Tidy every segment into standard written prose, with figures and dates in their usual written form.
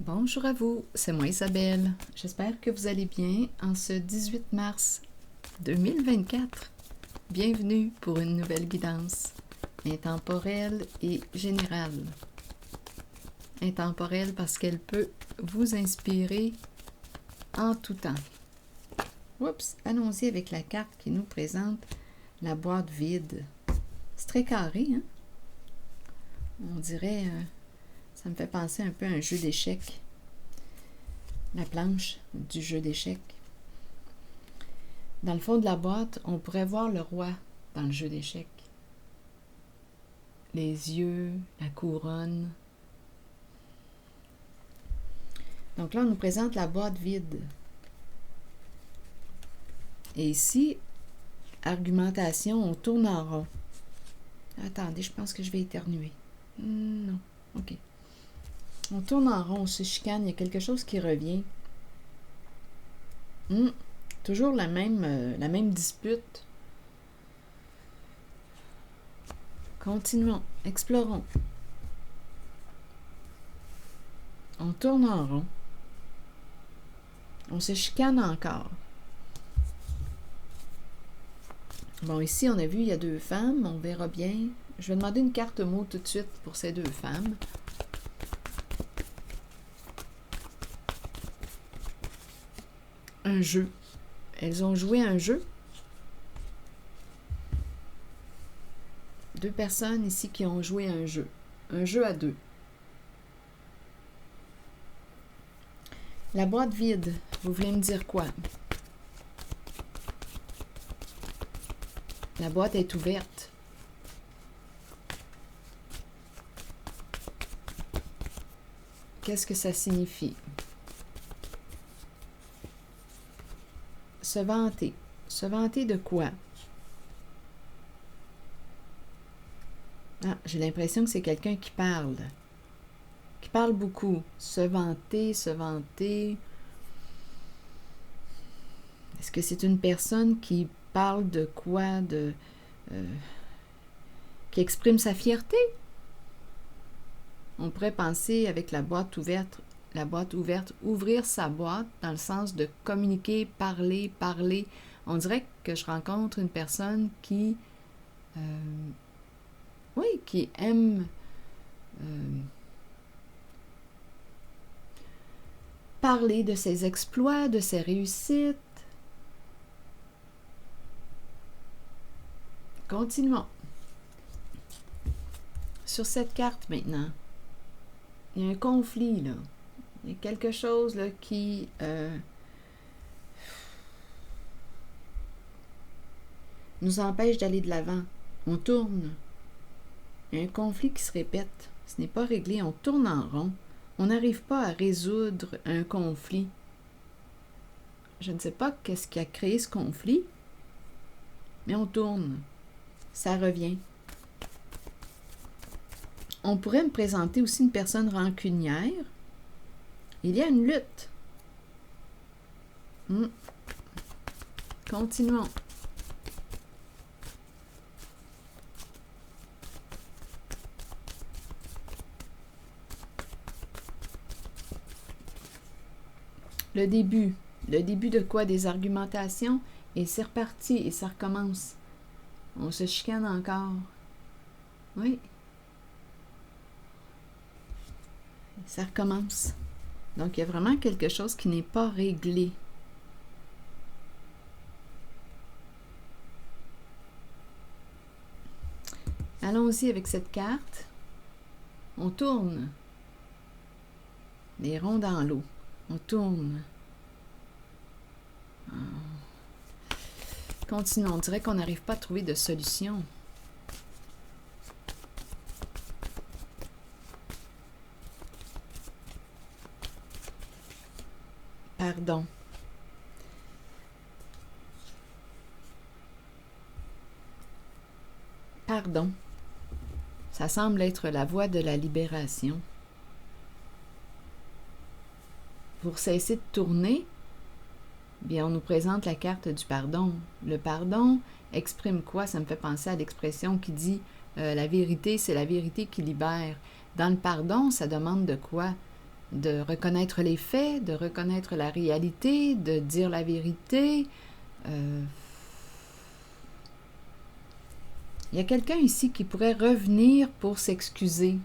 Bonjour à vous, c'est moi Isabelle. J'espère que vous allez bien en ce 18 mars 2024. Bienvenue pour une nouvelle guidance intemporelle et générale. Intemporelle parce qu'elle peut vous inspirer en tout temps. Oups, allons-y avec la carte qui nous présente la boîte vide. C'est très carré, hein? On dirait... ça me fait penser un peu à un jeu d'échecs. La planche du jeu d'échecs. Dans le fond de la boîte, on pourrait voir le roi dans le jeu d'échecs. Les yeux, la couronne. Donc là, on nous présente la boîte vide. Et ici, argumentation, on tourne en rond. Attendez, je pense que je vais éternuer. Non, ok. On tourne en rond, on se chicane, il y a quelque chose qui revient. Toujours la même dispute. Continuons, explorons. On tourne en rond. On se chicane encore. Bon, ici, on a vu, il y a deux femmes, on verra bien. Je vais demander une carte mot tout de suite pour ces deux femmes. Un jeu. Elles ont joué un jeu. Deux personnes ici qui ont joué un jeu. Un jeu à deux. La boîte vide, vous voulez me dire quoi? La boîte est ouverte. Qu'est-ce que ça signifie? Se vanter. Se vanter de quoi? Ah, j'ai l'impression que c'est quelqu'un qui parle. Qui parle beaucoup. Se vanter, se vanter. Est-ce que c'est une personne qui parle de quoi? Qui exprime sa fierté? On pourrait penser avec la boîte ouverte, ouvrir sa boîte dans le sens de communiquer, parler. On dirait que je rencontre une personne qui aime parler de ses exploits, de ses réussites. Continuons. Sur cette carte maintenant, il y a un conflit, là. Il y a quelque chose là, qui nous empêche d'aller de l'avant. On tourne. Il y a un conflit qui se répète. Ce n'est pas réglé. On tourne en rond. On n'arrive pas à résoudre un conflit. Je ne sais pas qu'est-ce qui a créé ce conflit, mais on tourne. Ça revient. On pourrait me présenter aussi une personne rancunière. Il y a une lutte. Continuons. Le début. Le début de quoi? Des argumentations. Et c'est reparti et ça recommence. On se chicane encore. Oui. Ça recommence. Donc, il y a vraiment quelque chose qui n'est pas réglé. Allons-y avec cette carte. On tourne. Les ronds dans l'eau. On tourne. Continuons. On dirait qu'on n'arrive pas à trouver de solution. Pardon. Pardon. Ça semble être la voie de la libération. Pour cesser de tourner, bien, on nous présente la carte du pardon. Le pardon exprime quoi? Ça me fait penser à l'expression qui dit la vérité, c'est la vérité qui libère. Dans le pardon, ça demande de quoi? de reconnaître les faits, de reconnaître la réalité, de dire la vérité. Il y a quelqu'un ici qui pourrait revenir pour s'excuser,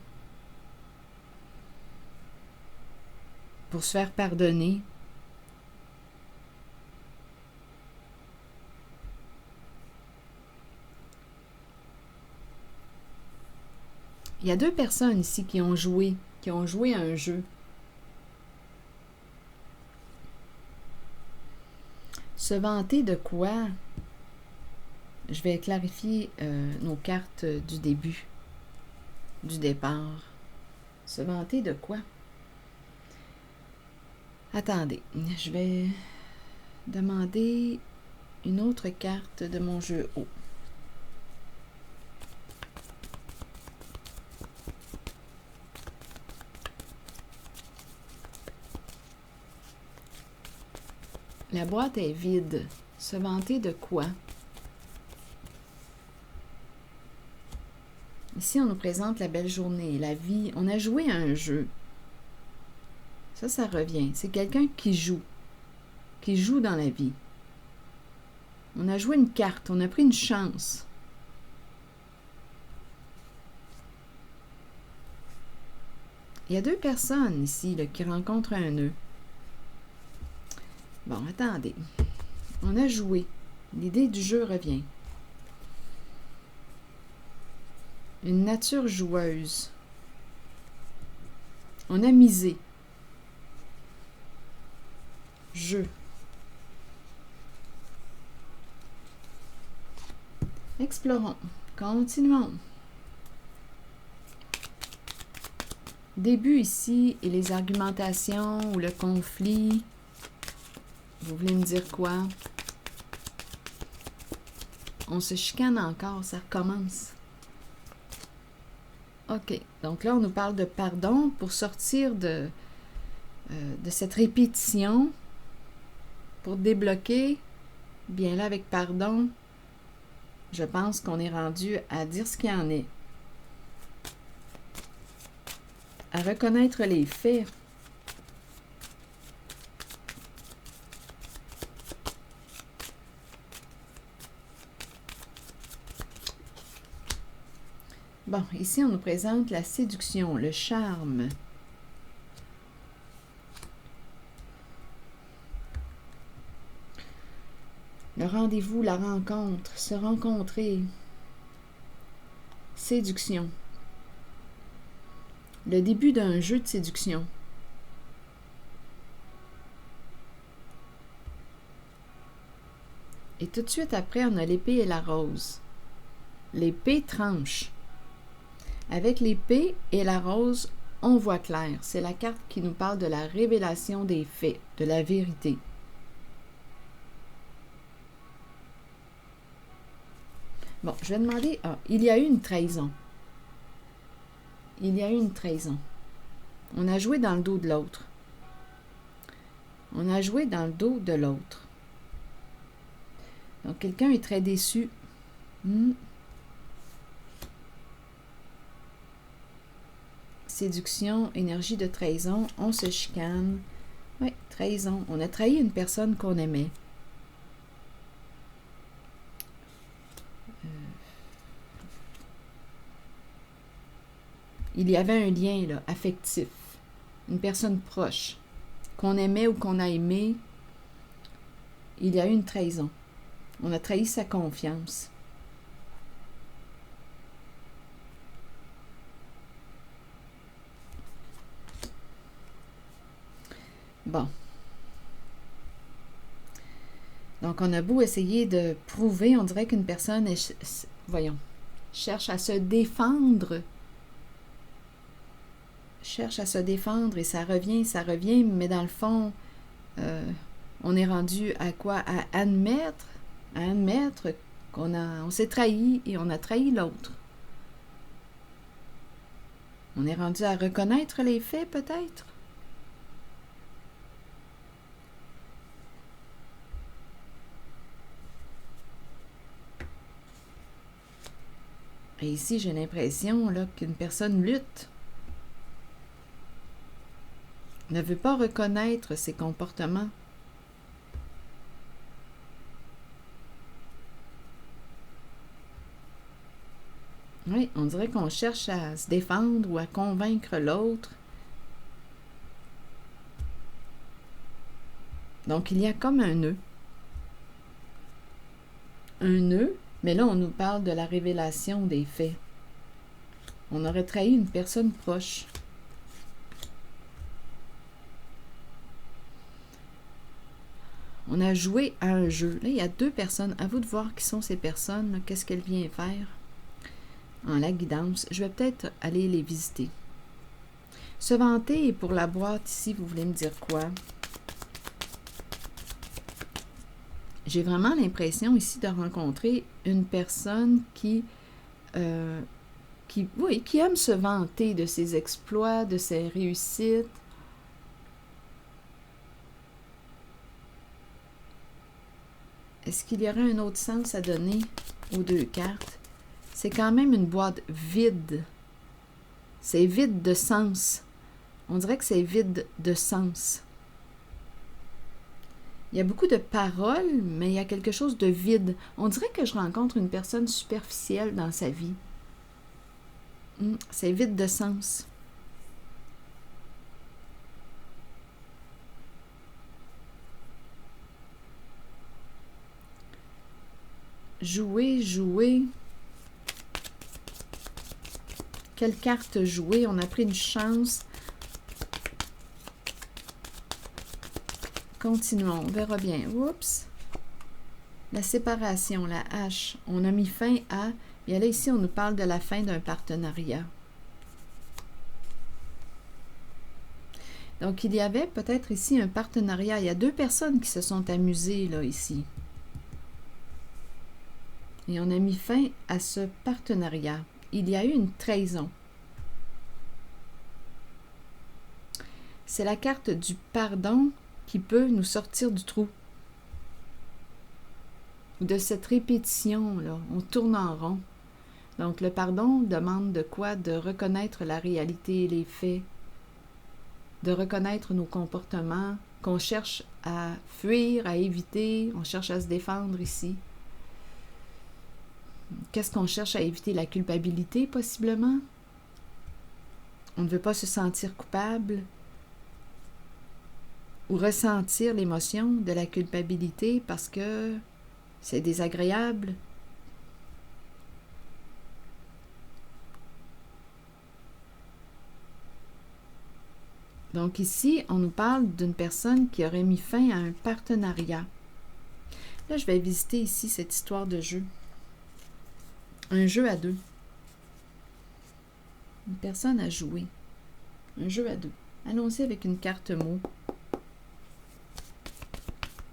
pour se faire pardonner. Il y a deux personnes ici qui ont joué à un jeu. Se vanter de quoi? Je vais clarifier nos cartes du début, du départ. Se vanter de quoi? Attendez, je vais demander une autre carte de mon jeu haut. La boîte est vide. Se vanter de quoi? Ici, on nous présente la belle journée, la vie. On a joué à un jeu. Ça revient. C'est quelqu'un qui joue dans la vie. On a joué une carte, on a pris une chance. Il y a deux personnes ici là, qui rencontrent un nœud. Bon, attendez. On a joué. L'idée du jeu revient. Une nature joueuse. On a misé. Jeu. Explorons. Continuons. Début ici et les argumentations ou le conflit. Vous voulez me dire quoi? On se chicane encore, ça recommence. OK. Donc là, on nous parle de pardon pour sortir de cette répétition, pour débloquer. Bien là, avec pardon, je pense qu'on est rendu à dire ce qu'il y en est. À reconnaître les faits. Bon, ici, on nous présente la séduction, le charme. Le rendez-vous, la rencontre, se rencontrer. Séduction. Le début d'un jeu de séduction. Et tout de suite après, on a l'épée et la rose. L'épée tranche. Avec l'épée et la rose, on voit clair. C'est la carte qui nous parle de la révélation des faits, de la vérité. Bon, je vais demander... Ah, il y a eu une trahison. Il y a eu une trahison. On a joué dans le dos de l'autre. On a joué dans le dos de l'autre. Donc, quelqu'un est très déçu. Séduction, énergie de trahison, on se chicane. Oui, trahison. On a trahi une personne qu'on aimait. Il y avait un lien là, affectif. Une personne proche. Qu'on aimait ou qu'on a aimé. Il y a eu une trahison. On a trahi sa confiance. Bon. Donc, on a beau essayer de prouver, on dirait qu'une personne, cherche à se défendre. Cherche à se défendre et ça revient, mais dans le fond, on est rendu à quoi? À admettre on s'est trahi et on a trahi l'autre. On est rendu à reconnaître les faits, peut-être? Et ici, j'ai l'impression là, qu'une personne lutte. ne veut pas reconnaître ses comportements. Oui, on dirait qu'on cherche à se défendre ou à convaincre l'autre. Donc, il y a comme un nœud. Un nœud, mais là, on nous parle de la révélation des faits. On aurait trahi une personne proche. On a joué à un jeu. Là, il y a 2 personnes. À vous de voir qui sont ces personnes. Qu'est-ce qu'elles viennent faire en la guidance. Je vais peut-être aller les visiter. Se vanter, et pour la boîte ici, vous voulez me dire quoi? J'ai vraiment l'impression ici de rencontrer une personne qui aime se vanter de ses exploits, de ses réussites. Est-ce qu'il y aurait un autre sens à donner aux 2 cartes? C'est quand même une boîte vide. C'est vide de sens. On dirait que c'est vide de sens. Il y a beaucoup de paroles, mais il y a quelque chose de vide. On dirait que je rencontre une personne superficielle dans sa vie. C'est vide de sens. Jouer, jouer. Quelle carte jouer? On a pris une chance. Continuons, on verra bien. Oups! La séparation, la hache. On a mis fin à... Et là, ici, on nous parle de la fin d'un partenariat. Donc, il y avait peut-être ici un partenariat. Il y a 2 personnes qui se sont amusées, là, ici. Et on a mis fin à ce partenariat. Il y a eu une trahison. C'est la carte du pardon qui peut nous sortir du trou. De cette répétition, là, on tourne en rond. Donc, le pardon demande de quoi? De reconnaître la réalité et les faits, de reconnaître nos comportements qu'on cherche à fuir, à éviter, on cherche à se défendre ici. Qu'est-ce qu'on cherche à éviter? La culpabilité, possiblement? On ne veut pas se sentir coupable ou ressentir l'émotion de la culpabilité parce que c'est désagréable. Donc ici, on nous parle d'une personne qui aurait mis fin à un partenariat. Là, je vais visiter ici cette histoire de jeu. Un jeu à 2. Une personne à jouer. Un jeu à 2. Allons-y avec une carte mot.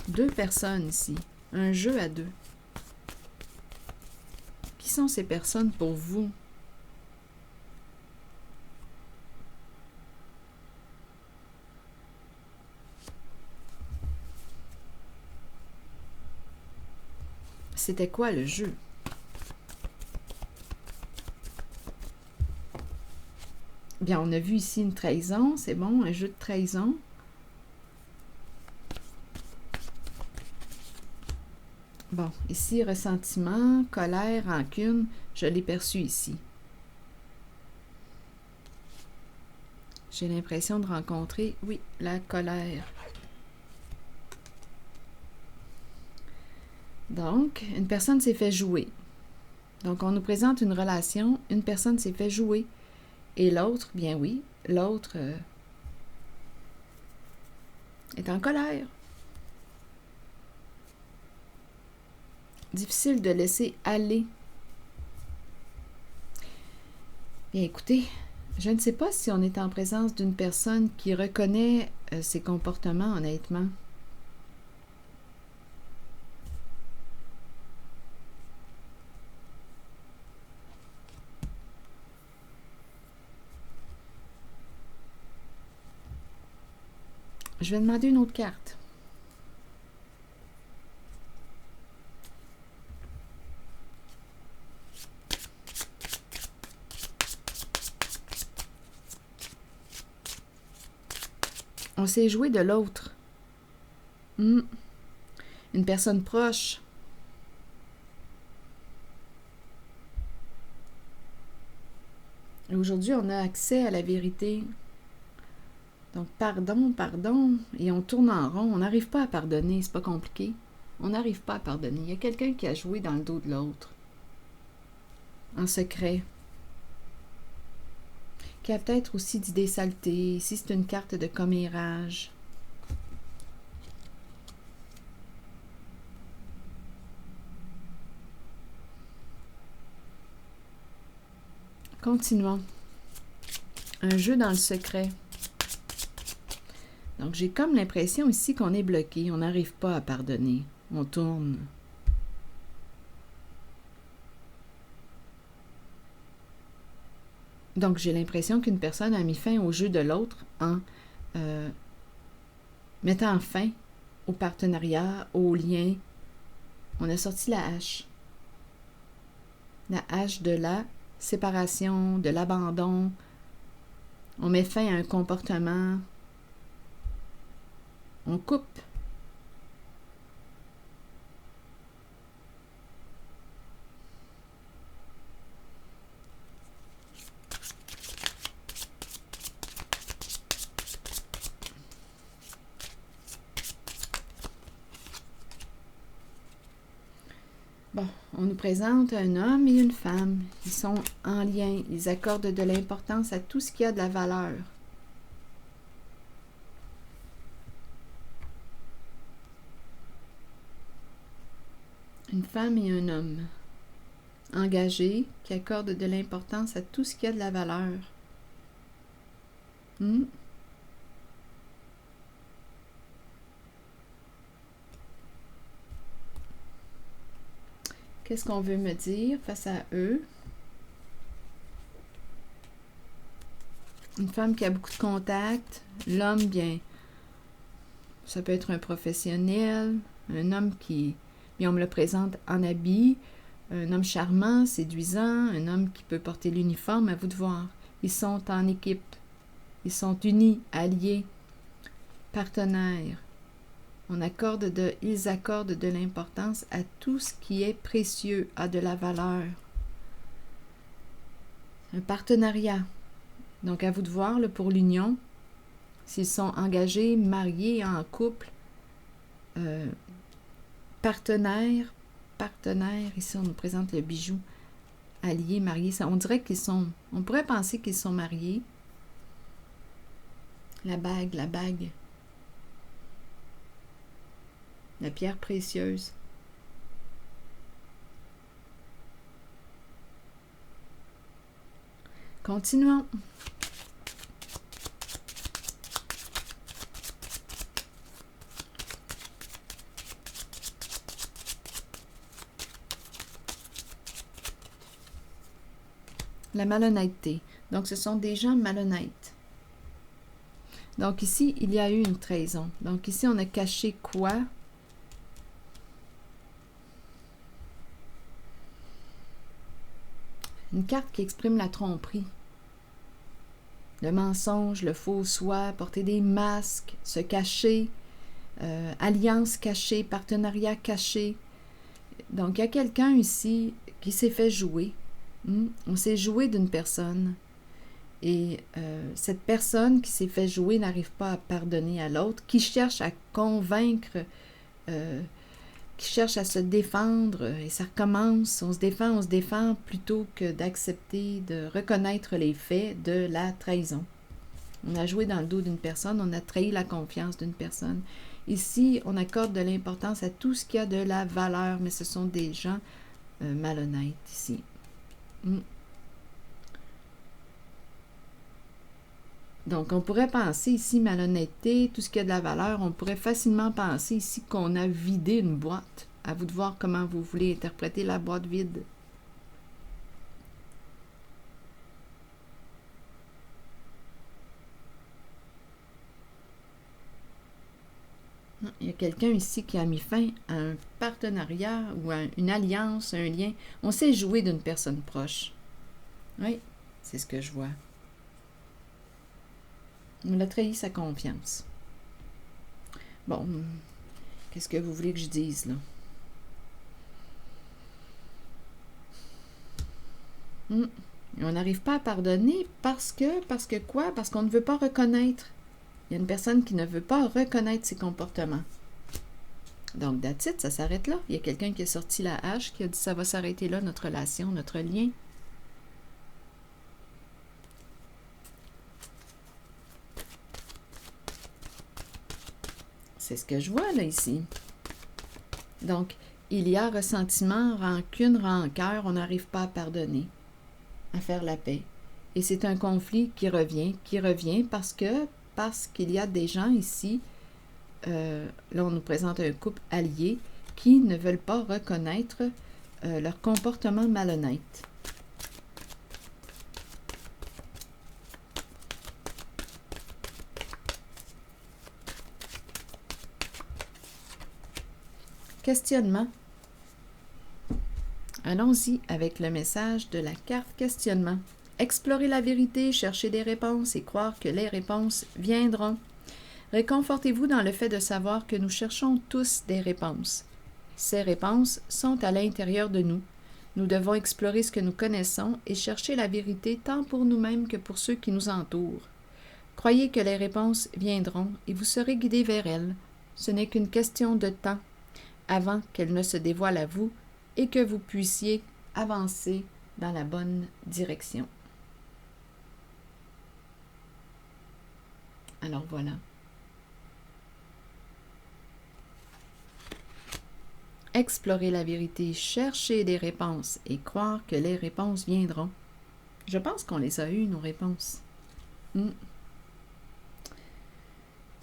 2 personnes ici. Un jeu à 2. Qui sont ces personnes pour vous? C'était quoi le jeu? Bien, on a vu ici une trahison, c'est bon, un jeu de trahison. Bon, ici, ressentiment, colère, rancune, je l'ai perçu ici. J'ai l'impression de rencontrer, oui, la colère. Donc, une personne s'est fait jouer. Donc, on nous présente une relation, une personne s'est fait jouer. Et l'autre, bien oui, l'autre est en colère. Difficile de laisser aller. Bien écoutez, je ne sais pas si on est en présence d'une personne qui reconnaît ses comportements, honnêtement. Je vais demander une autre carte. On s'est joué de l'autre. Une personne proche. Et aujourd'hui, on a accès à la vérité. Donc, pardon, pardon, et on tourne en rond. On n'arrive pas à pardonner, c'est pas compliqué. On n'arrive pas à pardonner. Il y a quelqu'un qui a joué dans le dos de l'autre. En secret. Qui a peut-être aussi dit des saletés. Ici, c'est une carte de commérage. Continuons. Un jeu dans le secret. Donc, j'ai comme l'impression ici qu'on est bloqué. On n'arrive pas à pardonner. On tourne. Donc, j'ai l'impression qu'une personne a mis fin au jeu de l'autre en mettant fin au partenariat, au lien. On a sorti la hache. La hache de la séparation, de l'abandon. On met fin à un comportement. On coupe. Bon, on nous présente un homme et une femme. Ils sont en lien. Ils accordent de l'importance à tout ce qui a de la valeur. Une femme et un homme. Engagés, qui accordent de l'importance à tout ce qui a de la valeur. Qu'est-ce qu'on veut me dire face à eux? Une femme qui a beaucoup de contacts. L'homme, bien, ça peut être un professionnel. Un homme qui, bien, on me le présente en habit. Un homme charmant, séduisant. Un homme qui peut porter l'uniforme, à vous de voir. Ils sont en équipe. Ils sont unis, alliés, partenaires. Ils accordent de l'importance à tout ce qui est précieux, a de la valeur. Un partenariat. Donc, à vous de voir là, pour l'union, s'ils sont engagés, mariés, en couple, partenaires, ici on nous présente le bijou, alliés, mariés, ça, on dirait qu'ils sont, on pourrait penser qu'ils sont mariés. La bague, la pierre précieuse. Continuons. La malhonnêteté. Donc, ce sont des gens malhonnêtes. Donc, ici, il y a eu une trahison. Donc, ici, on a caché quoi? Une carte qui exprime la tromperie. Le mensonge, le faux soi, porter des masques, se cacher, alliance cachée, partenariat caché. Donc, il y a quelqu'un ici qui s'est fait jouer. On s'est joué d'une personne. Et cette personne qui s'est fait jouer n'arrive pas à pardonner à l'autre, qui cherche à convaincre, qui cherche à se défendre, et ça recommence, on se défend plutôt que d'accepter, de reconnaître les faits de la trahison. On a joué dans le dos d'une personne, on a trahi la confiance d'une personne. Ici, on accorde de l'importance à tout ce qui a de la valeur, mais ce sont des gens malhonnêtes ici. Donc, on pourrait penser ici malhonnêteté, tout ce qui a de la valeur, on pourrait facilement penser ici qu'on a vidé une boîte. À vous de voir comment vous voulez interpréter la boîte vide. Il y a quelqu'un ici qui a mis fin à un partenariat ou à une alliance, un lien. On s'est joué d'une personne proche. Oui, c'est ce que je vois. On a trahi sa confiance. Bon, qu'est-ce que vous voulez que je dise, là? On n'arrive pas à pardonner parce que quoi? Parce qu'on ne veut pas reconnaître. Il y a une personne qui ne veut pas reconnaître ses comportements. Donc, that's it, ça s'arrête là. Il y a quelqu'un qui a sorti la hache, qui a dit ça va s'arrêter là, notre relation, notre lien. C'est ce que je vois là ici. Donc, il y a ressentiment, rancune, rancœur, on n'arrive pas à pardonner, à faire la paix. Et c'est un conflit qui revient parce qu'il y a des gens ici, là on nous présente un couple allié, qui ne veulent pas reconnaître leur comportement malhonnête. Questionnement. Allons-y avec le message de la carte questionnement. Explorer la vérité, chercher des réponses et croire que les réponses viendront. Réconfortez-vous dans le fait de savoir que nous cherchons tous des réponses. Ces réponses sont à l'intérieur de nous. Nous devons explorer ce que nous connaissons et chercher la vérité tant pour nous-mêmes que pour ceux qui nous entourent. Croyez que les réponses viendront et vous serez guidés vers elles. Ce n'est qu'une question de temps avant qu'elles ne se dévoilent à vous et que vous puissiez avancer dans la bonne direction. Alors voilà. Explorer la vérité, chercher des réponses et croire que les réponses viendront. Je pense qu'on les a eues, nos réponses. C'est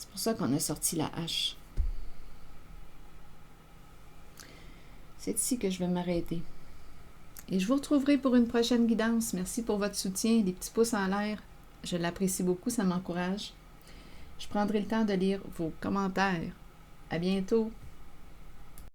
pour ça qu'on a sorti la hache. C'est ici que je vais m'arrêter. Et je vous retrouverai pour une prochaine guidance. Merci pour votre soutien, des petits pouces en l'air. Je l'apprécie beaucoup, ça m'encourage. Je prendrai le temps de lire vos commentaires. À bientôt!